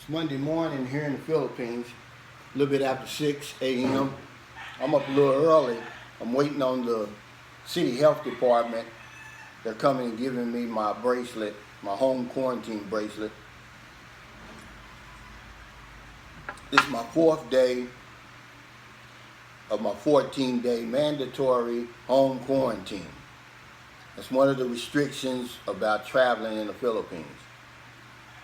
It's Monday morning here in the Philippines, a little bit after 6 a.m. I'm up a little early. I'm waiting on the city health department. They're coming and giving me my bracelet, my home quarantine bracelet. This is my 4th day of my 14-day mandatory home quarantine. That's one of the restrictions about traveling in the Philippines.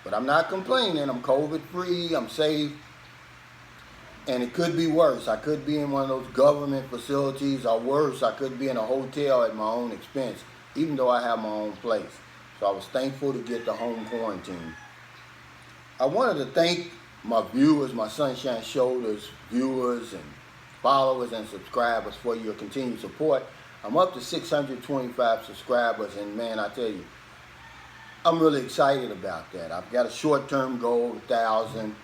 But I'm not complaining. I'm COVID-free, I'm safe, and it could be worse. I could be in one of those government facilities, or worse, I could be in a hotel at my own expense, even though I have my own place. So I was thankful to get the home quarantine. I wanted to thank my viewers, my Sunshine Shoulders viewers and followers and subscribers for your continued support. I'm up to 625 subscribers, and man, I tell you, I'm really excited about that. I've got a short-term goal of 1,000,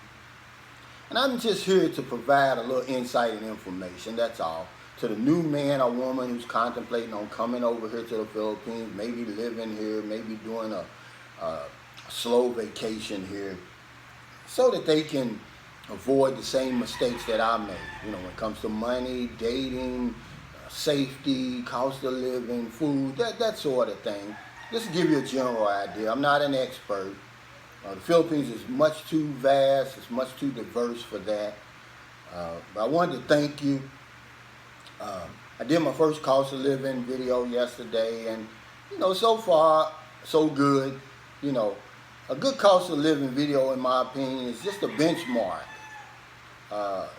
and I'm just here to provide a little insight and information, that's all, to the new man or woman who's contemplating on coming over here to the Philippines, maybe living here, maybe doing a slow vacation here, so that they can avoid the same mistakes that I made, when it comes to money, dating, safety, cost of living, food, that sort of thing. Just to give you a general idea. I'm not an expert. The Philippines is much too vast, it's much too diverse for that. But I wanted to thank you. I did my first cost of living video yesterday, and so far, so good. A good cost of living video, in my opinion, is just a benchmark.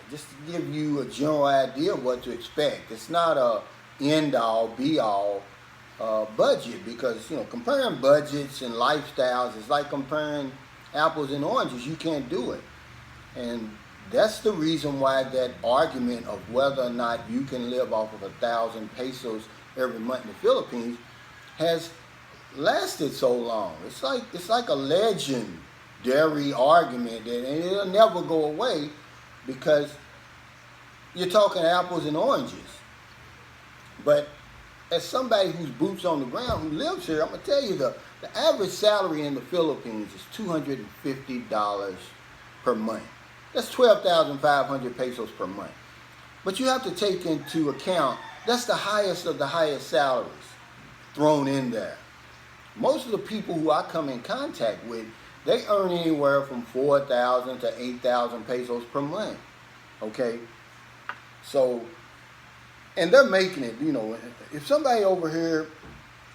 Just to give you a general idea of what to expect. It's not a end-all, be-all budget, because comparing budgets and lifestyles is like comparing apples and oranges. You can't do it, and that's the reason why that argument of whether or not you can live off of 1,000 pesos every month in the Philippines has lasted so long. It's like a legendary argument, and it'll never go away, because you're talking apples and oranges. But as somebody who's boots on the ground, who lives here, I'm going to tell you the average salary in the Philippines is $250 per month. That's 12,500 pesos per month. But you have to take into account, that's the highest of the highest salaries thrown in there. Most of the people who I come in contact with, they earn anywhere from 4,000 to 8,000 pesos per month. Okay? So, and they're making it, if somebody over here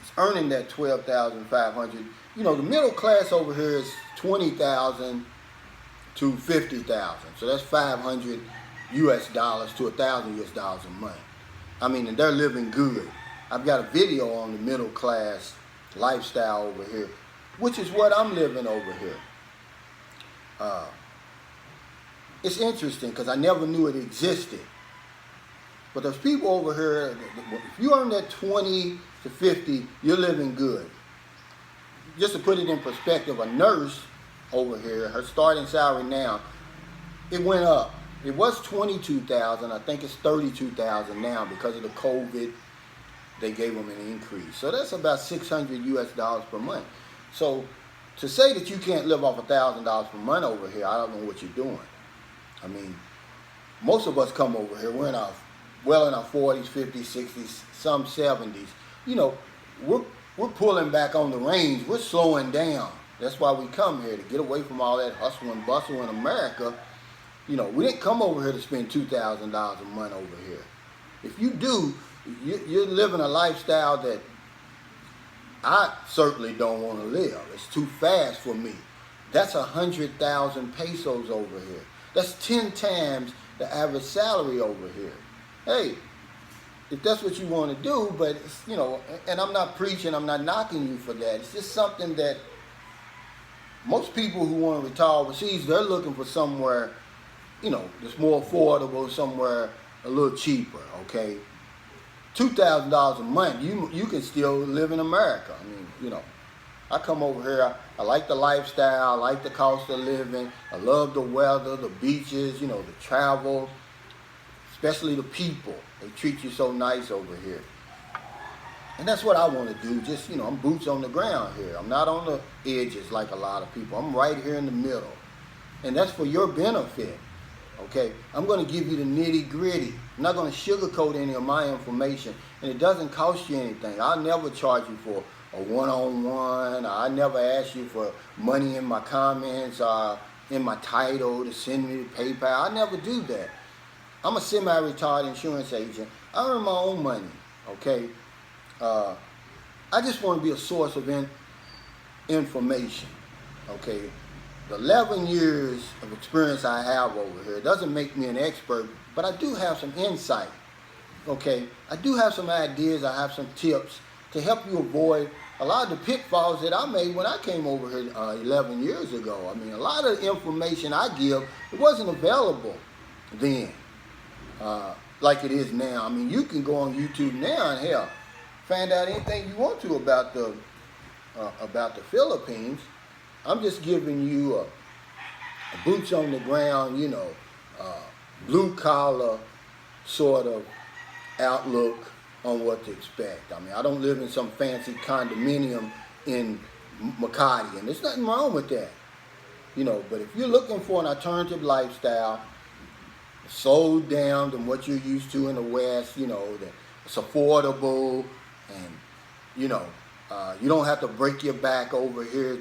is earning that 12,500, the middle class over here is 20,000 to 50,000. So that's 500 US dollars to 1,000 US dollars a month. And they're living good. I've got a video on the middle class lifestyle over here, which is what I'm living over here. It's interesting because I never knew it existed. But there's people over here, if you earn that 20 to 50, you're living good. Just to put it in perspective, a nurse over here, her starting salary now, it went up. It was 22,000, I think it's 32,000 now because of the COVID. They gave them an increase. So that's about 600 US dollars per month. So to say that you can't live off $1,000 per month over here, I don't know what you're doing. Most of us come over here, we're in our 40s, 50s, 60s, some 70s. We're pulling back on the reins. We're slowing down. That's why we come here, to get away from all that hustle and bustle in America. We didn't come over here to spend $2,000 a month over here. If you do, you're living a lifestyle that I certainly don't want to live. It's too fast for me. That's 100,000 pesos over here. That's 10 times the average salary over here. Hey, if that's what you want to do, but and I'm not preaching, I'm not knocking you for that. It's just something that most people who want to retire overseas, they're looking for somewhere, that's more affordable, somewhere a little cheaper, okay? $2,000 a month, you can still live in America. I come over here, I like the lifestyle, I like the cost of living, I love the weather, the beaches, the travel, especially the people. They treat you so nice over here. And that's what I want to do. Just, I'm boots on the ground here. I'm not on the edges like a lot of people. I'm right here in the middle. and that's for your benefit. Okay, I'm going to give you the nitty gritty. I'm not going to sugarcoat any of my information, and it doesn't cost you anything. I'll never charge you for a one-on-one. I never ask you for money in my comments or in my title to send me to PayPal. I never do that. I'm a semi-retired insurance agent. I earn my own money. Okay, I just want to be a source of information. Okay. The 11 years of experience I have over here doesn't make me an expert, but I do have some insight, okay? I do have some ideas, I have some tips to help you avoid a lot of the pitfalls that I made when I came over here 11 years ago. I mean, a lot of the information I give, it wasn't available then like it is now. I mean, you can go on YouTube now and hell, find out anything you want to about the Philippines. I'm just giving you a boots on the ground, blue collar sort of outlook on what to expect. I mean, I don't live in some fancy condominium in Makati, and there's nothing wrong with that. But if you're looking for an alternative lifestyle, slowed down than what you're used to in the West, that it's affordable, and you don't have to break your back over here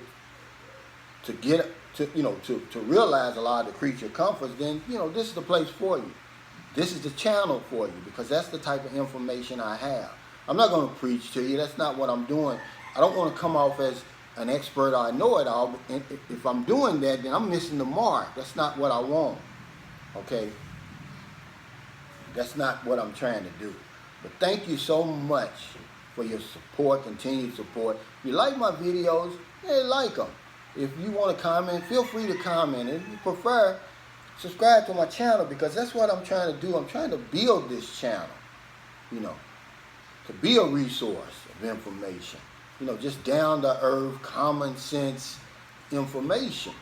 to get to realize a lot of the creature comforts, then this is the place for you. This is the channel for you, because that's the type of information I have. I'm not going to preach to you. That's not what I'm doing. I don't want to come off as an expert or I know it all. But if I'm doing that, then I'm missing the mark. That's not what I want. Okay? That's not what I'm trying to do. But thank you so much for your support, continued support. If you like my videos, like them. If you want to comment, feel free to comment. If you prefer, subscribe to my channel, because that's what I'm trying to do. I'm trying to build this channel, to be a resource of information. Just down to earth, common sense information.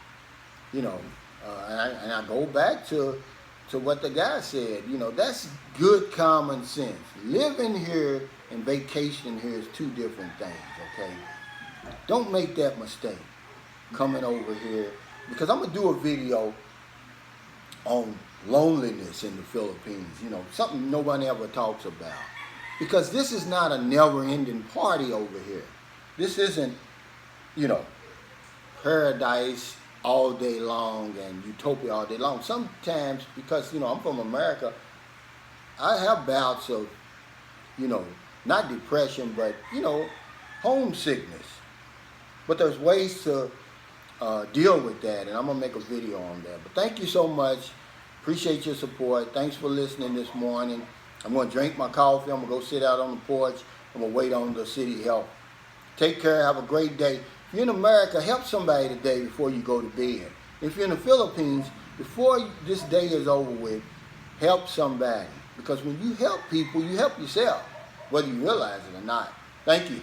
And I go back to what the guy said. That's good common sense. Living here and vacationing here is two different things, okay? Don't make that mistake coming over here, because I'm going to do a video on loneliness in the Philippines, something nobody ever talks about. Because this is not a never-ending party over here. This isn't, paradise all day long and utopia all day long. Sometimes, because, I'm from America, I have bouts of, not depression, but, homesickness. But there's ways to deal with that, and I'm going to make a video on that. But thank you so much. Appreciate your support. Thanks for listening this morning. I'm going to drink my coffee. I'm going to go sit out on the porch. I'm going to wait on the city help. Take care. Have a great day. If you're in America, help somebody today before you go to bed. If you're in the Philippines, before this day is over with, help somebody. Because when you help people, you help yourself, whether you realize it or not. Thank you.